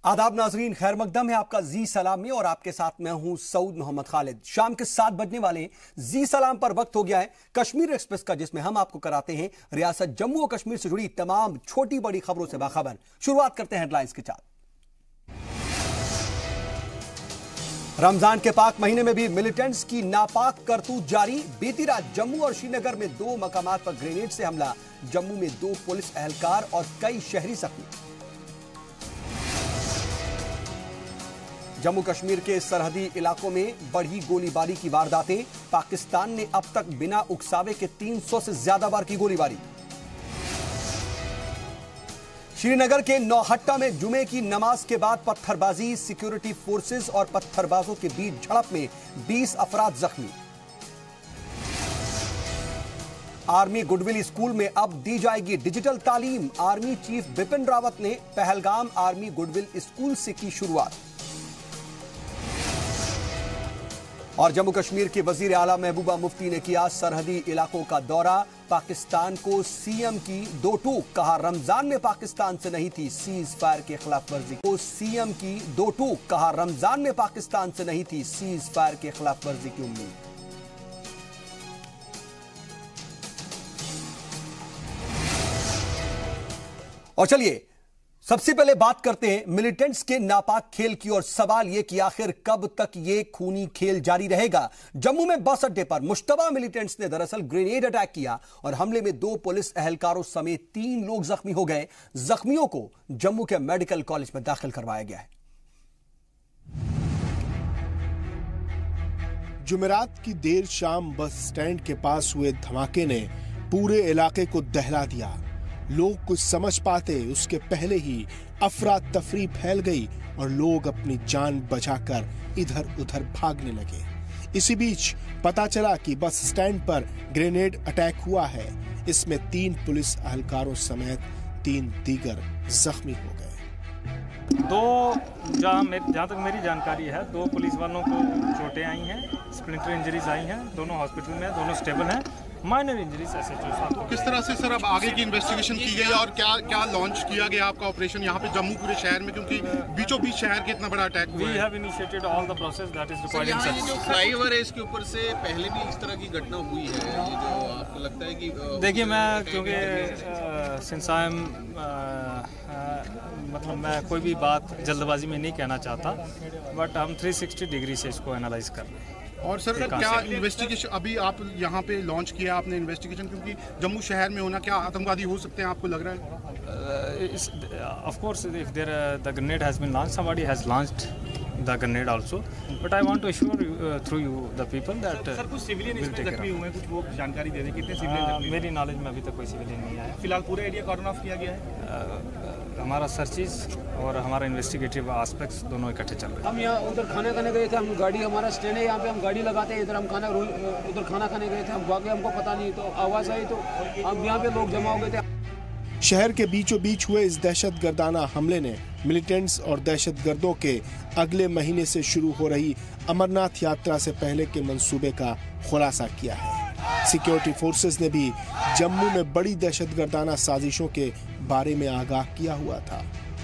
आदाब नाजरीन, खैर मकदम है आपका जी सलाम में और आपके साथ मैं हूं सऊद मोहम्मद खालिद। शाम के 7 बजने वाले जी सलाम पर वक्त हो गया है कश्मीर एक्सप्रेस का, जिसमें हम आपको कराते हैं रियासत जम्मू और कश्मीर से जुड़ी तमाम छोटी बड़ी खबरों से बाखबर। शुरुआत करते हैं हेडलाइंस के साथ। रमजान के पाक महीने में भी मिलिटेंट्स की नापाक करतूत जारी। बीती रात जम्मू और श्रीनगर में 2 मकामात पर ग्रेनेड से हमला। जम्मू में 2 पुलिस एहलकार और कई शहरी जख्मी। जम्मू कश्मीर के सरहदी इलाकों में बढ़ी गोलीबारी की वारदातें। पाकिस्तान ने अब तक बिना उकसावे के 300 से ज्यादा बार की गोलीबारी। श्रीनगर के नौहट्टा में जुमे की नमाज के बाद पत्थरबाजी। सिक्योरिटी फोर्सेस और पत्थरबाजों के बीच झड़प में 20 अफराद जख्मी। आर्मी गुडविल स्कूल में अब दी जाएगी डिजिटल तालीम। आर्मी चीफ बिपिन रावत ने पहलगाम आर्मी गुडविल स्कूल से की शुरुआत। और जम्मू कश्मीर के वजीर आला महबूबा मुफ्ती ने किया सरहदी इलाकों का दौरा। पाकिस्तान को सीएम की 2 टूक, कहा रमजान में पाकिस्तान से नहीं थी सीज फायर के खिलाफ वर्जी। तो सीएम की 2 टूक, कहा रमजान में पाकिस्तान से नहीं थी सीज फायर के खिलाफ वर्जी की उम्मीद। और चलिए सबसे पहले बात करते हैं मिलिटेंट्स के नापाक खेल की, और सवाल यह कि आखिर कब तक यह खूनी खेल जारी रहेगा। जम्मू में बस अड्डे पर मुश्तबा मिलिटेंट्स ने दरअसल ग्रेनेड अटैक किया और हमले में 2 पुलिस एहलकारों समेत 3 लोग जख्मी हो गए। जख्मियों को जम्मू के मेडिकल कॉलेज में दाखिल करवाया गया है। जुमेरात की देर शाम बस स्टैंड के पास हुए धमाके ने पूरे इलाके को दहला दिया। लोग कुछ समझ पाते उसके पहले ही अफरा तफरी फैल गई और लोग अपनी जान बचाकर इधर उधर भागने लगे। इसी बीच पता चला कि बस स्टैंड पर ग्रेनेड अटैक हुआ है। इसमें 3 पुलिस एहलकारों समेत 3 दीगर जख्मी हो गए। जहाँ तक मेरी जानकारी है 2 पुलिस वालों को चोटें आई हैं, स्प्लिंटर इंजरीज आई हैं। दोनों हॉस्पिटल में, दोनों स्टेबल हैं। Minor injuries SHO। तो किस तरह से सर अब आगे की इन्वेस्टिगेशन की गई और क्या लॉन्च किया गया आपका ऑपरेशन यहाँ पे जम्मू पूरे शहर में, क्योंकि बीचों बीच शहर के इतना बड़ा अटैक हुआ है। We have initiated all the process that is required in such। जो फ्लाईओवर है इसके ऊपर से पहले भी इस तरह की घटना हुई है, ये जो आपको लगता है कि देखिए मैं क्योंकि सिंस आई एम मतलब मैं कोई भी बात जल्दबाजी में नहीं कहना चाहता, बट हम 360 डिग्री से इसको एनालाइज कर रहे हैं। और सर क्या इन्वेस्टिगेशन अभी आप यहाँ पे लॉन्च किया आपने इन्वेस्टिगेशन, क्योंकि जम्मू शहर में होना, क्या आतंकवादी हो सकते हैं आपको लग रहा है? Of course if the grenade has been launched, somebody has launched the grenade also, but I want to assure you through you the people that sir कुछ सिविलियन इसमें जख्मी हुए हैं, कुछ वो जानकारी दे दें कितने सिविलियन जख्मी? मेरी नॉलेज में अभी तक कोई सिविलियन नहीं आया। फिलहाल पूरा एरिया कॉर्डन ऑफ किया गया है। हमारा सर्चिज और हमारा इन्वेस्टिगेटिव एस्पेक्ट्स दोनों इकट्ठे चल रहे हैं। हम यहाँ उधर खाना खाने गए थे, हम गाड़ी, हमारा स्टैंड है यहाँ पे, हम गाड़ी लगाते हैं, इधर हम उधर खाना खाने गए थे, हम वाकई हमको पता नहीं, तो आवाज़ आई तो हम यहाँ पे लोग जमा हो गए थे। शहर के बीचों बीच हुए इस दहशतगर्दाना हमले ने मिलिटेंट्स और दहशतगर्दों के अगले महीने से शुरू हो रही अमरनाथ यात्रा से पहले के मंसूबे का खुलासा किया है। सिक्योरिटी फोर्सेस ने भी जम्मू में बड़ी दहशतगर्दाना साजिशों के बारे में आगाह किया हुआ था।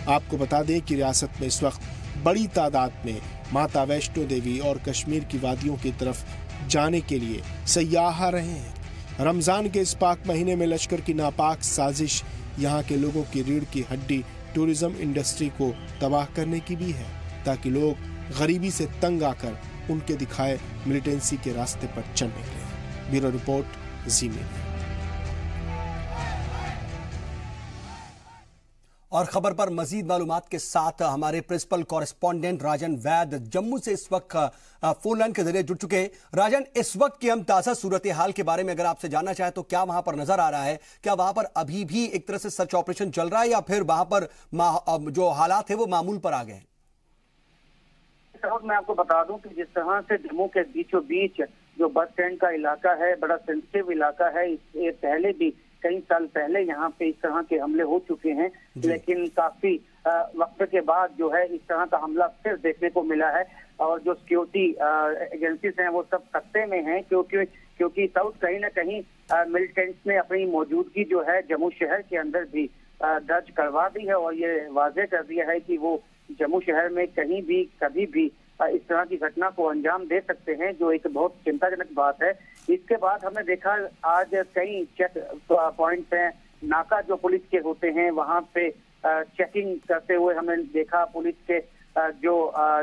आपको बता दें कि रियासत में इस वक्त बड़ी तादाद में माता वैष्णो देवी और कश्मीर की वादियों की तरफ जाने के लिए सयाह आ रहे हैं। रमजान के इस पाक महीने में लश्कर की नापाक साजिश यहाँ के लोगों की रीढ़ की हड्डी टूरिज्म इंडस्ट्री को तबाह करने की भी है, ताकि लोग गरीबी से तंग आकर उनके दिखाए मिलिटेंसी के रास्ते पर चल निकले। ब्यूरो रिपोर्ट, जी मीडिया। और खबर पर मजीद मालूमात के साथ हमारे प्रिंसिपल कॉरेस्पॉन्डेंट राजन वैद जम्मू से इस वक्त फोन लाइन के जरिए जुड़ चुके हैं। राजन, इस वक्त की हम ताजा सूरत हाल के बारे में अगर आपसे जानना चाहें तो क्या वहां पर नजर आ रहा है? क्या वहां पर अभी भी एक तरह से सर्च ऑपरेशन चल रहा है या फिर वहां पर जो हालात है वो मामूल पर आ गए हैं? मैं आपको बता दूं कि जिस तरह से जम्मू के बीचों बीच जो बस स्टैंड का इलाका है, बड़ा सेंसिटिव इलाका है, ये पहले भी कई साल पहले यहाँ पे इस तरह के हमले हो चुके हैं, लेकिन काफी वक्त के बाद जो है इस तरह का हमला फिर देखने को मिला है। और जो सिक्योरिटी एजेंसीज हैं वो सब खतरे में हैं, क्योंकि साउथ कहीं ना कहीं मिलिटेंट्स ने अपनी मौजूदगी जो है जम्मू शहर के अंदर भी दर्ज करवा दी है और ये वाजे कर दिया है कि वो जम्मू शहर में कहीं भी कभी भी इस तरह की घटना को अंजाम दे सकते हैं, जो एक बहुत चिंताजनक बात है। इसके बाद हमने देखा आज कई चेक पॉइंट्स हैं, नाका जो पुलिस के होते हैं वहां पे चेकिंग करते हुए हमने देखा। पुलिस के जो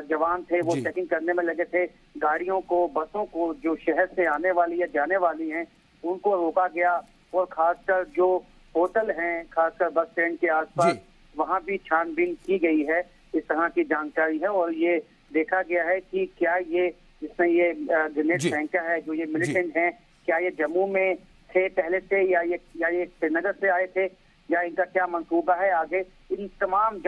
जवान थे वो चेकिंग करने में लगे थे। गाड़ियों को, बसों को जो शहर से आने वाली या जाने वाली हैं उनको रोका गया, और खासकर जो होटल हैं, खासकर बस स्टैंड के आसपास, वहां भी छानबीन की गई है। इस तरह की जानकारी है और ये देखा गया है कि क्या ये जिसमें ये ग्रेनेड फेंका है, जो ये मिलिटेंट हैं, क्या ये जम्मू में थे पहले से या ये श्रीनगर से आए थे, या इनका क्या मंसूबा है आगे। इन तमाम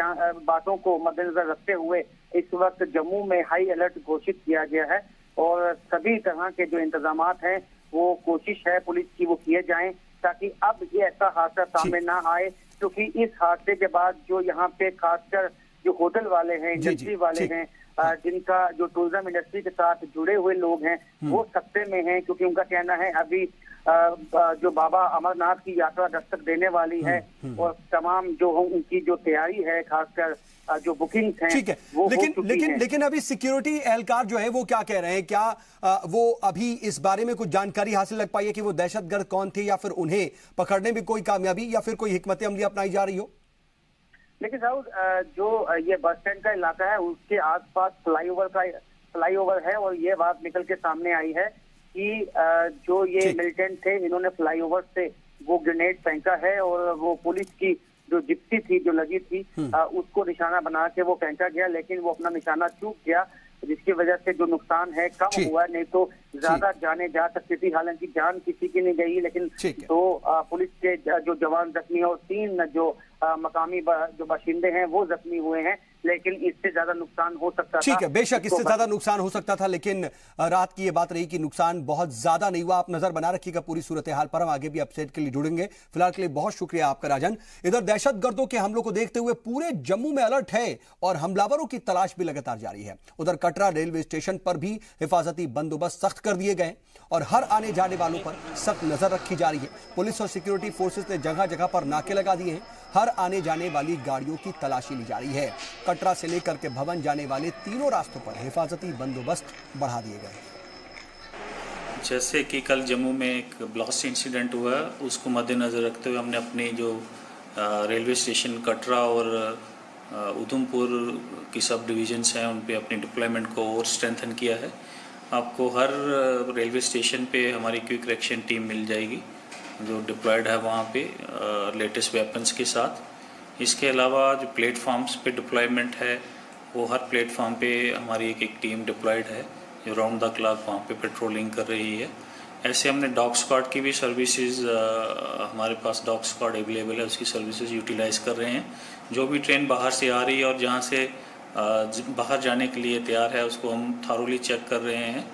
बातों को मद्देनजर रखते हुए इस वक्त जम्मू में हाई अलर्ट घोषित किया गया है, और सभी तरह के जो इंतजामात हैं वो कोशिश है पुलिस की वो किए जाएं, ताकि अब ये ऐसा हादसा सामने ना आए। क्योंकि इस हादसे के बाद जो यहाँ पे खासकर जो होटल वाले हैं, इंडस्ट्री वाले हैं, जिनका जो टूरिज्म इंडस्ट्री के साथ जुड़े हुए लोग हैं, वो सकते में हैं। क्योंकि उनका कहना है अभी जो बाबा अमरनाथ की यात्रा दस्तक देने वाली है, और तमाम जो उनकी जो तैयारी है, खासकर जो बुकिंग है, ठीक है। लेकिन अभी सिक्योरिटी एहलकार जो है वो क्या कह रहे हैं? क्या वो अभी इस बारे में कुछ जानकारी हासिल लग पाई है कि वो दहशतगर्द कौन थे, या फिर उन्हें पकड़ने में कोई कामयाबी या फिर कोई हिकमत अमली अपनाई जा रही हो? लेकिन साहब, जो ये बस स्टैंड का इलाका है उसके आसपास फ्लाईओवर है, और ये बात निकल के सामने आई है कि जो ये मिलिटेंट थे इन्होंने फ्लाईओवर से वो ग्रेनेड फेंका है, और वो पुलिस की जो जिप्सी थी जो लगी थी उसको निशाना बना के वो फेंका गया, लेकिन वो अपना निशाना चूक गया, जिसकी वजह से जो नुकसान है कम हुआ, नहीं तो ज्यादा जाने जा सकती थी। हालांकि जान किसी की नहीं गई, लेकिन तो पुलिस के जो जवान जख्मी और 3 जो मकामी जो बाशिंदे हैं वो जख्मी हुए हैं, लेकिन इससे ज्यादा नुकसान हो सकता था। ठीक है, बेशक इससे ज्यादा नुकसान हो सकता था, लेकिन रात की ये बात रही कि नुकसान बहुत ज्यादा नहीं हुआ। आप नजर बना रखिएगा पूरी सूरत हाल पर, हम आगे भी अपडेट के लिए जुड़ेंगे। फिलहाल के लिए बहुत शुक्रिया आपका राजन। इधर दहशतगर्दों के हमलों को देखते हुए पूरे जम्मू में अलर्ट है और हमलावरों की तलाश भी लगातार जारी है। उधर कटरा रेलवे स्टेशन पर भी हिफाजती बंदोबस्त सख्त कर दिए गए और हर आने जाने वालों पर सख्त नजर रखी जा रही है। पुलिस और सिक्योरिटी फोर्सेस ने जगह जगह पर नाके लगा दिए हैं। हर आने जाने वाली गाड़ियों की तलाशी ली जा रही है। कटरा से लेकर के भवन जाने वाले तीनों रास्तों पर हिफाजती बंदोबस्त बढ़ा दिए गए। जैसे कि कल जम्मू में एक ब्लास्ट इंसिडेंट हुआ, उसको मद्देनजर रखते हुए हमने अपनी जो रेलवे स्टेशन कटरा और उधमपुर की सब डिवीजन्स हैं उन पे अपनी डिप्लॉयमेंट को और स्ट्रेंथन किया है। आपको हर रेलवे स्टेशन पे हमारी क्विक रिएक्शन टीम मिल जाएगी जो डिप्लॉयड है वहाँ पे लेटेस्ट वेपन्स के साथ। इसके अलावा जो प्लेटफॉर्म्स पे डिप्लॉयमेंट है वो हर प्लेटफॉर्म पे हमारी एक टीम डिप्लॉयड है जो राउंड द क्लॉक वहाँ पे पेट्रोलिंग कर रही है। ऐसे हमने डॉग स्क्वाड की भी सर्विसेज, हमारे पास डॉग स्क्वाड अवेलेबल है, उसकी सर्विसेज यूटिलाइज कर रहे हैं। जो भी ट्रेन बाहर से आ रही है और जहाँ से बाहर जाने के लिए तैयार है उसको हम थारोली चेक कर रहे हैं।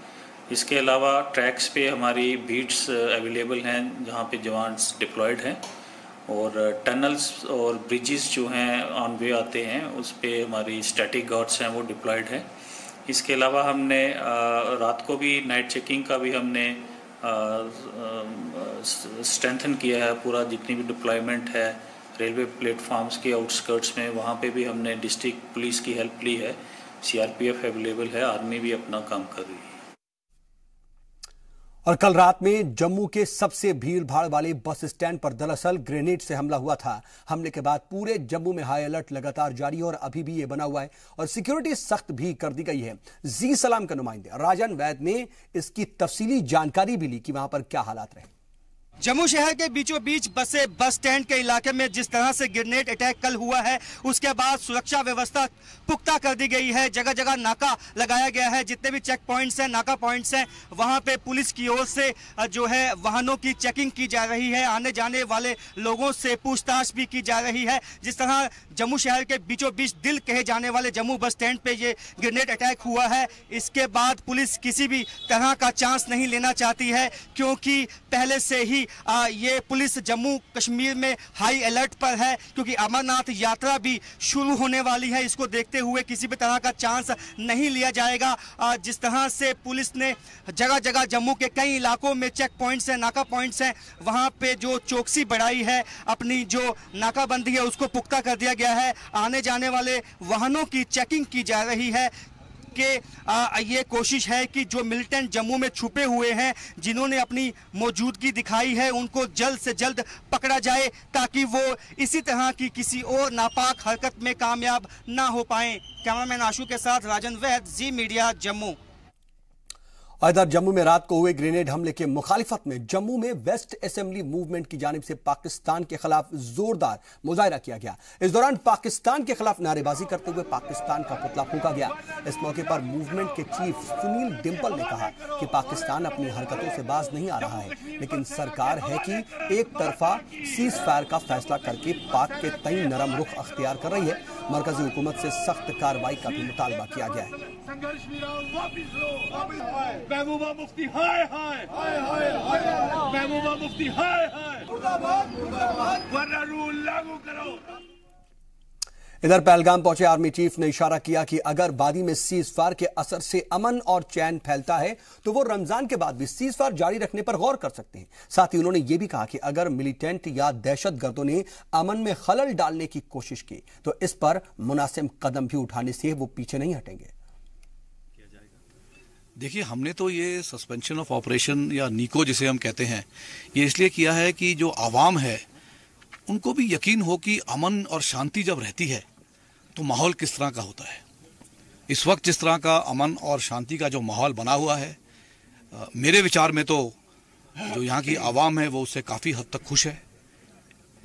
इसके अलावा ट्रैक्स पे हमारी बीट्स अवेलेबल हैं जहाँ पे जवान्स डिप्लॉयड हैं, और टनल्स और ब्रिजेस जो हैं ऑन वे आते हैं उस पे हमारी स्टैटिक गार्ड्स हैं वो डिप्लॉयड हैं। इसके अलावा हमने रात को भी नाइट चेकिंग का भी हमने स्ट्रेंथन किया है। पूरा जितनी भी डिप्लॉयमेंट है रेलवे प्लेटफॉर्म्स के आउटस्कर्ट्स में वहाँ पे भी हमने डिस्ट्रिक्ट पुलिस की हेल्प ली है। CRPF अवेलेबल है, आर्मी भी अपना काम कर रही है। और कल रात में जम्मू के सबसे भीड़ भाड़ वाले बस स्टैंड पर दरअसल ग्रेनेड से हमला हुआ था। हमले के बाद पूरे जम्मू में हाई अलर्ट लगातार जारी है और अभी भी ये बना हुआ है और सिक्योरिटी सख्त भी कर दी गई है। जी सलाम के नुमाइंदे राजन वैद ने इसकी तफसीली जानकारी भी ली कि वहां पर क्या हालात रहे। जम्मू शहर के बीचों बीच बसे बस स्टैंड के इलाके में जिस तरह से ग्रेनेड अटैक कल हुआ है उसके बाद सुरक्षा व्यवस्था पुख्ता कर दी गई है। जगह जगह नाका लगाया गया है। जितने भी चेक पॉइंट्स हैं, नाका पॉइंट्स हैं, वहां पे पुलिस की ओर से जो है वाहनों की चेकिंग की जा रही है। आने जाने वाले लोगों से पूछताछ भी की जा रही है। जिस तरह जम्मू शहर के बीचों बीच दिल कहे जाने वाले जम्मू बस स्टैंड पे ये ग्रेनेड अटैक हुआ है, इसके बाद पुलिस किसी भी तरह का चांस नहीं लेना चाहती है, क्योंकि पहले से ही ये पुलिस जम्मू कश्मीर में हाई अलर्ट पर है, क्योंकि अमरनाथ यात्रा भी शुरू होने वाली है। इसको देखते हुए किसी भी तरह का चांस नहीं लिया जाएगा। जिस तरह से पुलिस ने जगह जगह जम्मू के कई इलाकों में चेक पॉइंट्स हैं, नाका पॉइंट्स हैं, वहाँ पे जो चौकसी बढ़ाई है, अपनी जो नाकाबंदी है उसको पुख्ता कर दिया गया है। आने जाने वाले वाहनों की चेकिंग की जा रही है कि ये कोशिश है कि जो मिलिटेंट जम्मू में छुपे हुए हैं, जिन्होंने अपनी मौजूदगी दिखाई है, उनको जल्द से जल्द पकड़ा जाए, ताकि वो इसी तरह की किसी और नापाक हरकत में कामयाब ना हो पाएं। कैमरामैन आशु के साथ राजन वैद, जी मीडिया, जम्मू। इधर जम्मू में रात को हुए ग्रेनेड हमले के मुखालिफत में जम्मू में वेस्ट असेंबली मूवमेंट की जानिब से पाकिस्तान के खिलाफ जोरदार मुजाहरा किया गया। इस दौरान पाकिस्तान के खिलाफ नारेबाजी करते हुए पाकिस्तान का पुतला फूंका गया। इस मौके पर मूवमेंट के चीफ सुनील डिंपल ने कहा कि पाकिस्तान अपनी हरकतों से बाज नहीं आ रहा है, लेकिन सरकार है कि एक तरफा सीज फायर का फैसला करके पाक के तई नरम रुख अख्तियार कर रही है। मरकजी हुकूमत से सख्त कार्रवाई का भी मुतालबा किया गया है। महबूबा मुफ्ती हाय हाय हाय हाय हाय, महबूबा मुफ्ती हाय हाय, मुर्दाबाद मुर्दाबाद, वरना रूल लागू करो। इधर पहलगाम पहुंचे आर्मी चीफ ने इशारा किया कि अगर वादी में सीज फायर के असर से अमन और चैन फैलता है तो वो रमजान के बाद भी सीज फायर जारी रखने पर गौर कर सकते हैं। साथ ही उन्होंने ये भी कहा कि अगर मिलिटेंट या दहशतगर्दों ने अमन में खलल डालने की कोशिश की तो इस पर मुनासिब कदम भी उठाने से वो पीछे नहीं हटेंगे। देखिए, हमने तो ये सस्पेंशन ऑफ ऑपरेशन या नीको जिसे हम कहते हैं, ये इसलिए किया है कि जो आवाम है उनको भी यकीन हो कि अमन और शांति जब रहती है तो माहौल किस तरह का होता है। इस वक्त जिस तरह का अमन और शांति का जो माहौल बना हुआ है, मेरे विचार में तो जो यहाँ की आवाम है वो उससे काफ़ी हद तक खुश है।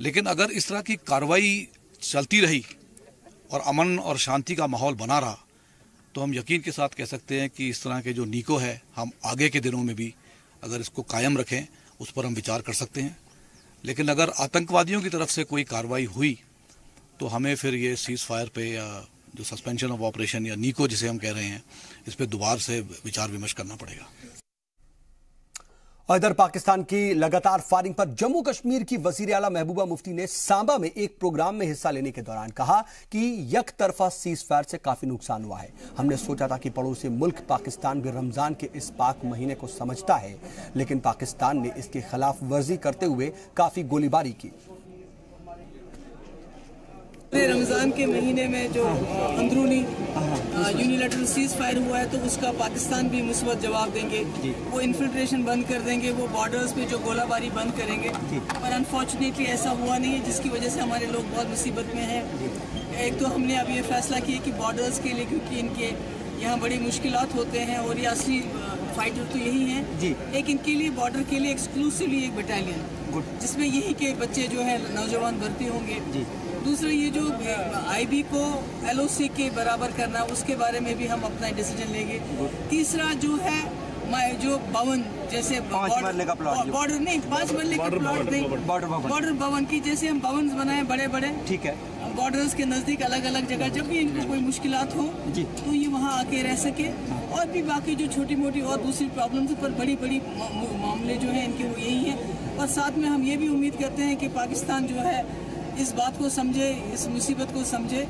लेकिन अगर इस तरह की कार्रवाई चलती रही और अमन और शांति का माहौल बना रहा तो हम यकीन के साथ कह सकते हैं कि इस तरह के जो नीको है, हम आगे के दिनों में भी अगर इसको कायम रखें उस पर हम विचार कर सकते हैं। लेकिन अगर आतंकवादियों की तरफ से कोई कार्रवाई हुई तो हमें फिर ये सीज फायर पे या जो सस्पेंशन ऑफ ऑपरेशन या नीको जिसे हम कह रहे हैं, इस पे दोबारा से विचार विमर्श करना पड़ेगा। और इधर पाकिस्तान की लगातार फायरिंग पर जम्मू कश्मीर की वजीर आला महबूबा मुफ्ती ने सांबा में एक प्रोग्राम में हिस्सा लेने के दौरान कहा कि यक तरफा सीज फायर से काफी नुकसान हुआ है। हमने सोचा था कि पड़ोसी मुल्क पाकिस्तान भी रमजान के इस पाक महीने को समझता है, लेकिन पाकिस्तान ने इसके खिलाफ वर्जी करते हुए काफी गोलीबारी की। रमज़ान के महीने में जो अंदरूनी यूनिलैटरल सीज फायर हुआ है तो उसका पाकिस्तान भी मुस्बत जवाब देंगे। वो इन्फिल्ट्रेशन बंद कर देंगे, वो बॉर्डर्स पे जो गोलाबारी बंद करेंगे। पर अनफॉर्चुनेटली ऐसा हुआ नहीं है, जिसकी वजह से हमारे लोग बहुत मुसीबत में हैं। एक तो हमने अब ये फैसला किया कि बॉर्डर्स के लिए, क्योंकि इनके यहाँ बड़ी मुश्किलात होते हैं और ये असली फाइटर तो यही हैं, एक इनके लिए बॉर्डर के लिए एक्सक्लूसिवली एक बटालियन जिसमें यही के बच्चे जो है नौजवान भर्ती होंगे। दूसरा ये जो आईबी को एलओसी के बराबर करना, उसके बारे में भी हम अपना डिसीजन लेंगे। तीसरा जो है जो भवन जैसे बॉर्डर नहीं 5 मरले के प्लॉट नहीं, बॉर्डर भवन की जैसे हम भवन बनाए बड़े बड़े, ठीक है, बॉर्डर्स के नजदीक अलग अलग जगह, जब भी इनको कोई मुश्किलात हो तो ये वहाँ आके रह सके। और भी बाकी जो छोटी मोटी और दूसरी प्रॉब्लम्स पर बड़ी बड़ी मामले जो हैं इनके वो यही हैं। और साथ में हम ये भी उम्मीद करते हैं कि पाकिस्तान जो है इस बात को समझे, इस मुसीबत को समझे।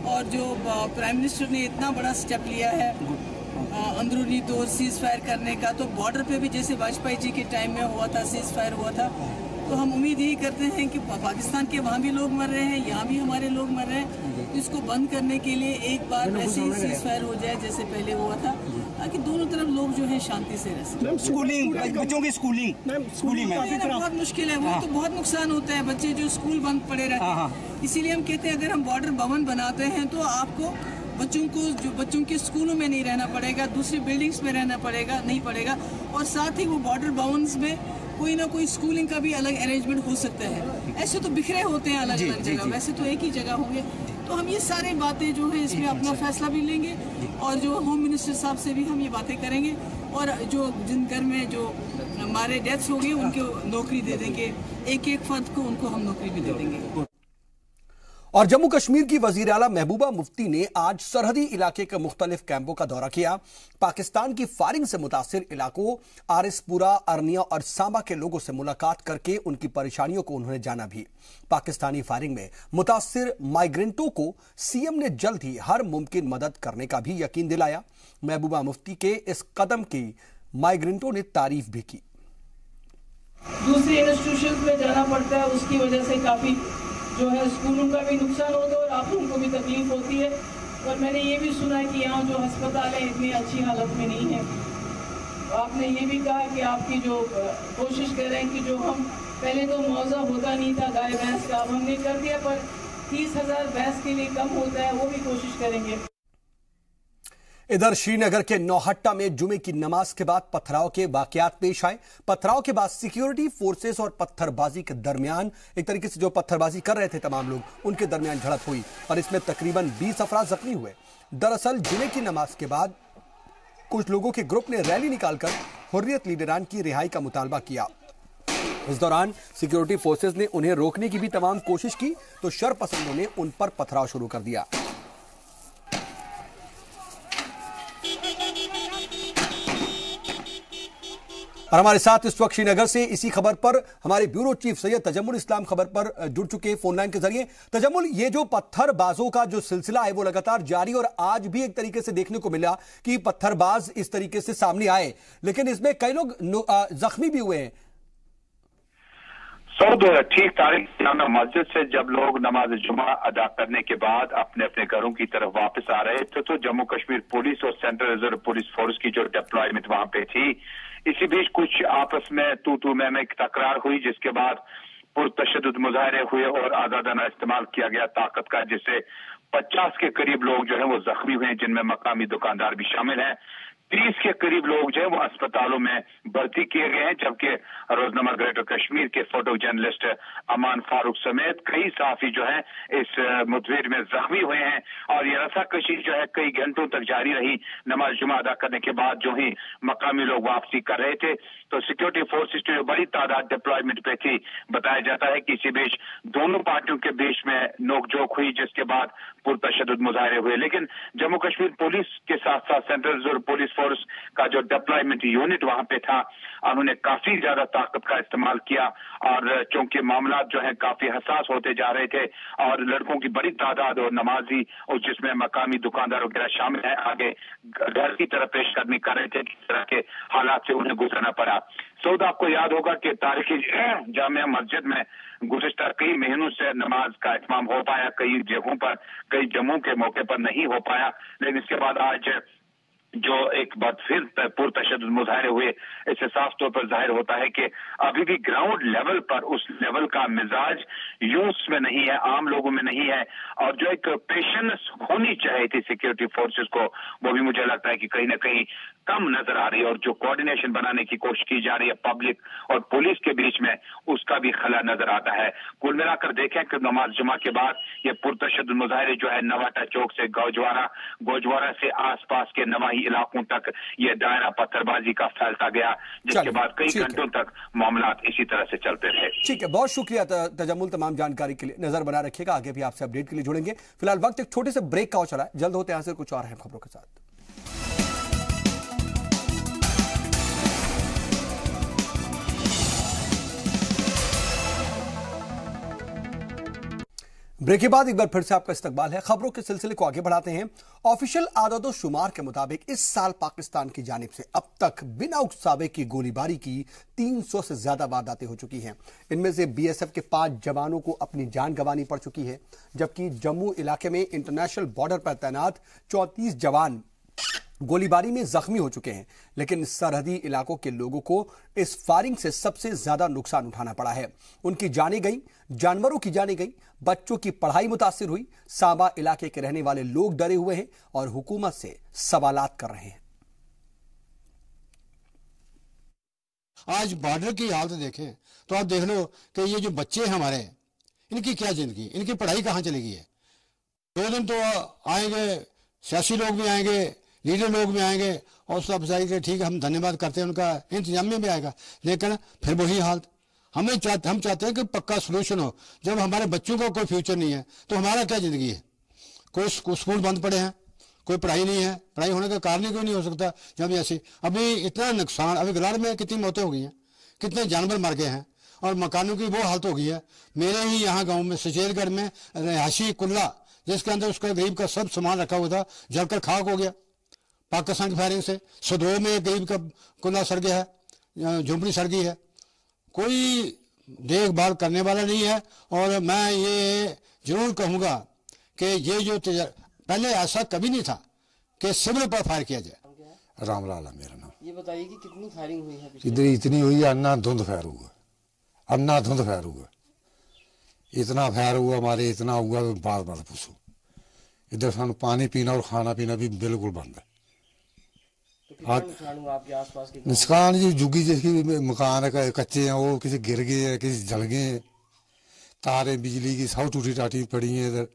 और जो प्राइम मिनिस्टर ने इतना बड़ा स्टेप लिया है अंदरूनी तौर सीज फायर करने का, तो बॉर्डर पे भी जैसे वाजपेयी जी के टाइम में हुआ था, सीज फायर हुआ था, तो हम उम्मीद यही करते हैं कि पाकिस्तान के वहाँ भी लोग मर रहे हैं, यहाँ भी हमारे लोग मर रहे हैं, इसको बंद करने के लिए एक बार ऐसे ही सीज फायर हो जाए जैसे पहले हुआ था, ताकि दोनों तरफ लोग जो है शांति से रह सकें। स्कूलिंग, बच्चों की स्कूलिंग में बहुत मुश्किल है, वो तो बहुत नुकसान होता है, बच्चे जो स्कूल बंद पड़े रहते हैं। इसीलिए हम कहते हैं अगर हम बॉर्डर भवन बनाते हैं तो आपको बच्चों के स्कूलों में नहीं रहना पड़ेगा, दूसरी बिल्डिंग्स में रहना पड़ेगा नहीं पड़ेगा। और साथ ही वो बॉर्डर भवन्स में कोई ना कोई स्कूलिंग का भी अलग अरेंजमेंट हो सकता है। ऐसे तो बिखरे होते हैं अलग अलग जगह, वैसे तो एक ही जगह होंगे। तो हम ये सारी बातें जो है इसमें अपना फैसला भी लेंगे और जो होम मिनिस्टर साहब से भी हम ये बातें करेंगे। और जो जिन घर में जो हमारे डेथ्स हो गई उनको नौकरी दे देंगे, एक एक फर्द को उनको हम नौकरी भी दे देंगे। और जम्मू कश्मीर की वजीर आला महबूबा मुफ्ती ने आज सरहदी इलाके के मुख्तलिफ कैंपों का दौरा किया। पाकिस्तान की फायरिंग से मुतासिर इलाकों आरिसपुरा, अरनिया और सांबा के लोगों से मुलाकात करके उनकी परेशानियों को उन्होंने जाना भी। पाकिस्तानी फायरिंग में मुतासिर माइग्रेंटों को सीएम ने जल्द ही हर मुमकिन मदद करने का भी यकीन दिलाया। महबूबा मुफ्ती के इस कदम की माइग्रेंटों ने तारीफ भी की। दूसरे इंस्टीट्यूशन में जाना पड़ता है, उसकी वजह से काफी जो है स्कूलों का भी नुकसान होता है और आप लोगों को भी तकलीफ होती है। और मैंने ये भी सुना है कि यहाँ जो अस्पताल है इतनी अच्छी हालत में नहीं है। आपने ये भी कहा कि आपकी जो कोशिश कर रहे हैं कि जो हम पहले तो मुआवजा होता नहीं था गाय भैंस का, अब हमने कर दिया, पर 30,000 भैंस के लिए कम होता है, वो भी कोशिश करेंगे। इधर श्रीनगर के नौहट्टा में जुमे की नमाज के बाद पथराव के वाकयात पेश आए। पथराव के बाद सिक्योरिटी फोर्सेस और पत्थरबाजी के दरमियान, एक तरीके से जो पत्थरबाजी कर रहे थे तमाम लोग, उनके दरमियान झड़प हुई और इसमें तकरीबन 20 अफराद जख्मी हुए। दरअसल जुमे की नमाज के बाद कुछ लोगों के ग्रुप ने रैली निकालकर हुर्रियत लीडरान की रिहाई का मुतालबा किया। इस दौरान सिक्योरिटी फोर्सेस ने उन्हें रोकने की भी तमाम कोशिश की तो शरपसंदों ने उन पर पथराव शुरू कर दिया। और हमारे साथ इस वक्त श्रीनगर से इसी खबर पर हमारे ब्यूरो चीफ सैयद तजम्मुल इस्लाम खबर पर जुड़ चुके फोन लाइन के जरिए। तजम्मुल, ये जो पत्थरबाजों का जो सिलसिला है वो लगातार जारी, और आज भी एक तरीके से देखने को मिला कि पत्थरबाज इस तरीके से सामने आए, लेकिन इसमें कई लोग जख्मी भी हुए हैं। ठीक तारीख जामा मस्जिद से जब लोग नमाज जुमा अदा करने के बाद अपने अपने घरों की तरफ वापस आ रहे थे तो जम्मू कश्मीर पुलिस और सेंट्रल रिजर्व पुलिस फोर्स की जो डिप्लॉयमेंट वहां पे थी, इसी बीच कुछ आपस में तू में तकरार हुई, जिसके बाद पुरतशद्दुद मुजाहरे हुए और आजादाना इस्तेमाल किया गया ताकत का, जिससे 50 के करीब लोग जो है वो जख्मी हुए, जिनमें मकामी दुकानदार भी शामिल हैं। 30 के करीब लोग जो है वो अस्पतालों में भर्ती किए गए हैं, जबकि रोजनामा ग्रेटर कश्मीर के फोटो जर्नलिस्ट अमान फारूक समेत कई सहाफी जो है इस मुठभेड़ में जख्मी हुए हैं। और ये रस्साकशी जो है कई घंटों तक जारी रही। नमाज जुमा अदा करने के बाद जो ही मकामी लोग वापसी कर रहे थे तो सिक्योरिटी फोर्सेस की बड़ी तादाद डिप्लॉयमेंट पे थी। बताया जाता है कि इसी बीच दोनों पार्टियों के बीच में नोकझोंक हुई, जिसके बाद पुरतशद्दुद मुजाहरे हुए। लेकिन जम्मू कश्मीर पुलिस के साथ साथ सेंट्रल रिजर्व पुलिस फोर्स का जो डिप्लॉयमेंट यूनिट वहां पे था, उन्होंने काफी ज्यादा ताकत का इस्तेमाल किया। और चूंकि मामला जो है काफी हसास होते जा रहे थे और लड़कों की बड़ी तादाद और नमाजी और जिसमें मकामी दुकानदार वगैरह शामिल है, आगे घर की तरफ पेशकदमी कर रहे थे, किस तरह के हालात से उन्हें गुजरना पड़ा। सऊद, आपको याद होगा कि तारीखी जामिया मस्जिद में गुज़िश्ता कई महीनों से नमाज का इत्माम हो पाया, कई जगहों पर, कई जम्मू के मौके पर नहीं हो पाया, लेकिन इसके बाद आज जो एक बार फिर पुरतशद्दुद मुजाहरे हुए, इससे साफ तौर पर जाहिर होता है कि अभी भी ग्राउंड लेवल पर उस लेवल का मिजाज यूथ में नहीं है, आम लोगों में नहीं है। और जो एक पेशेंस होनी चाहिए थी सिक्योरिटी फोर्सेस को, वो भी मुझे लगता है कि कहीं ना कहीं कम नजर आ रही है। और जो कोऑर्डिनेशन बनाने की कोशिश की जा रही है पब्लिक और पुलिस के बीच में, उसका भी खला नजर आता है। कुल मिलाकर देखें कि नमाज जुमा के बाद ये पुरतशद्दुद मुजाहरे जो है नवाटा चौक से गोजवारा से आसपास के नवाही इलाकों तक ये दायरा पत्थरबाजी का फैलता गया, जिसके बाद कई घंटों तक मामला इसी तरह से चलते रहे। ठीक है, बहुत शुक्रिया तजम्मुल तमाम जानकारी के लिए। नजर बना रखिएगा, आगे भी आपसे अपडेट के लिए जुड़ेंगे। फिलहाल वक्त एक छोटे से ब्रेक का हो चला है, जल्द होते हैं यहाँ से कुछ और अहम खबरों के साथ। ब्रेक के बाद एक बार फिर से आपका इस्तकबाल है। खबरों के सिलसिले को आगे बढ़ाते हैं। ऑफिशियल आदादो शुमार के मुताबिक इस साल पाकिस्तान की जानिब से अब तक बिना उकसावे की गोलीबारी की 300 से ज्यादा वारदातें हो चुकी हैं। इनमें से बीएसएफ के 5 जवानों को अपनी जान गंवानी पड़ चुकी है, जबकि जम्मू इलाके में इंटरनेशनल बॉर्डर पर तैनात 34 जवान गोलीबारी में जख्मी हो चुके हैं। लेकिन सरहदी इलाकों के लोगों को इस फायरिंग से सबसे ज्यादा नुकसान उठाना पड़ा है। उनकी जानें गई, जानवरों की जानें गई, बच्चों की पढ़ाई मुतासिर हुई। सांबा इलाके के रहने वाले लोग डरे हुए हैं और हुकूमत से सवालात कर रहे हैं। आज बॉर्डर की हालत देखें तो आप देख लो कि ये जो बच्चे हमारे, इनकी क्या जिंदगी, इनकी पढ़ाई कहां चली गई है। 2 दिन तो आएंगे, सियासी लोग भी आएंगे, लीडर लोग भी आएंगे और सब बताएंगे ठीक है हम धन्यवाद करते हैं, उनका इंतजामिया भी आएगा, लेकिन फिर वही हालत। हम चाहते हैं कि पक्का सोल्यूशन हो। जब हमारे बच्चों का कोई फ्यूचर नहीं है तो हमारा क्या ज़िंदगी है? कोई स्कूल बंद पड़े हैं, कोई पढ़ाई नहीं है, पढ़ाई होने का कारण ही कोई नहीं हो सकता। जब ऐसे अभी इतना नुकसान, अभी गलाड़ में कितनी मौतें हो गई हैं, कितने जानवर मर गए हैं और मकानों की वो हालत हो गई है। मेरे ही यहाँ गाँव में सचेलगढ़ में रिहायशी कुल्ला, जिसके अंदर उसका गरीब का सब सामान रखा हुआ था, जलकर खाक हो गया पाकिस्तान की फायरिंग से। सदोह में एक गरीब का कुल्ला सड़ गया है, झोंपड़ी सड़ गई है, कोई देखभाल करने वाला नहीं है। और मैं ये जरूर कहूँगा कि ये जो पहले ऐसा कभी नहीं था कि सिविल पर फायर किया जाए। रामलाल है मेरा नाम। ये बताइए कि कितनी फायरिंग हुई है? इधर इतनी हुई है, अन्नाधुंध फायर हुआ, अन्नाधुंध फायर हुआ, इतना फायर हुआ हमारे, इतना हुआ बात मत पूछो। इधर सानू पानी पीना और खाना पीना भी बिल्कुल बंद है। आपके आसपास के नुकसान जी जुगी जैसी मकान कच्चे हैं, वो किसी गिर गए हैं, किसी जल गए हैं, तारे बिजली की सब टूटी टाटी पड़ी हैं। इधर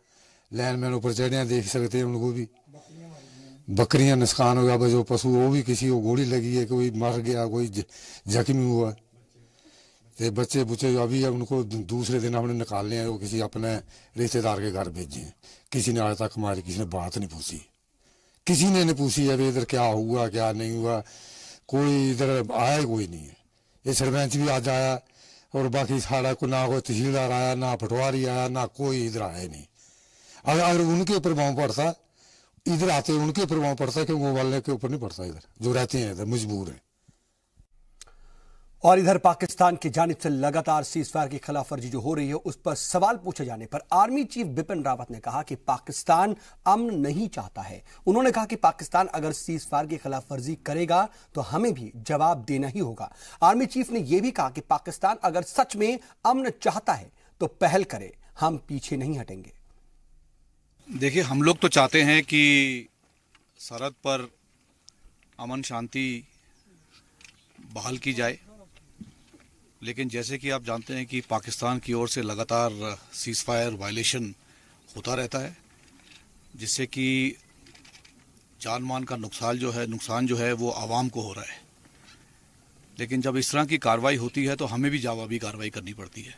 लाइनमैन ऊपर चढ़े हैं, देख सकते हैं उनको भी। बकरियां नुकसान हो गया, जो पशु वो भी किसी को गोली लगी है, कोई मर गया, कोई जख्मी हुआ। तो बच्चे बुच्चे अभी उनको दूसरे दिन हमने निकालने हैं, वो किसी अपने रिश्तेदार के घर भेजे हैं। किसी ने आज तक हमारी किसी ने बात नहीं पूछी, किसी ने नहीं पूछी है इधर क्या हुआ क्या नहीं हुआ। कोई इधर आया कोई नहीं है। ये सरपंच भी आज आया और बाकी सारा को ना कोई तहसीलदार आया, ना पटवारी आया, ना कोई इधर आया नहीं। अगर उनके प्रभाव पड़ता, इधर आते उनके प्रभाव पड़ता, क्योंकि वो वाले के ऊपर नहीं पड़ता। इधर जो रहते हैं इधर मजबूर है। और इधर पाकिस्तान की जानिब से लगातार सीजफायर की खिलाफवर्जी जो हो रही है, उस पर सवाल पूछे जाने पर आर्मी चीफ बिपिन रावत ने कहा कि पाकिस्तान अमन नहीं चाहता है। उन्होंने कहा कि पाकिस्तान अगर सीजफायर की खिलाफवर्जी करेगा तो हमें भी जवाब देना ही होगा। आर्मी चीफ ने यह भी कहा कि पाकिस्तान अगर सच में अमन चाहता है तो पहल करे, हम पीछे नहीं हटेंगे। देखिए, हम लोग तो चाहते हैं कि सरहद पर अमन शांति बहाल की जाए, लेकिन जैसे कि आप जानते हैं कि पाकिस्तान की ओर से लगातार सीज़फायर वायलेशन होता रहता है, जिससे कि जान मान का नुकसान जो है वो आवाम को हो रहा है। लेकिन जब इस तरह की कार्रवाई होती है तो हमें भी जवाबी कार्रवाई करनी पड़ती है,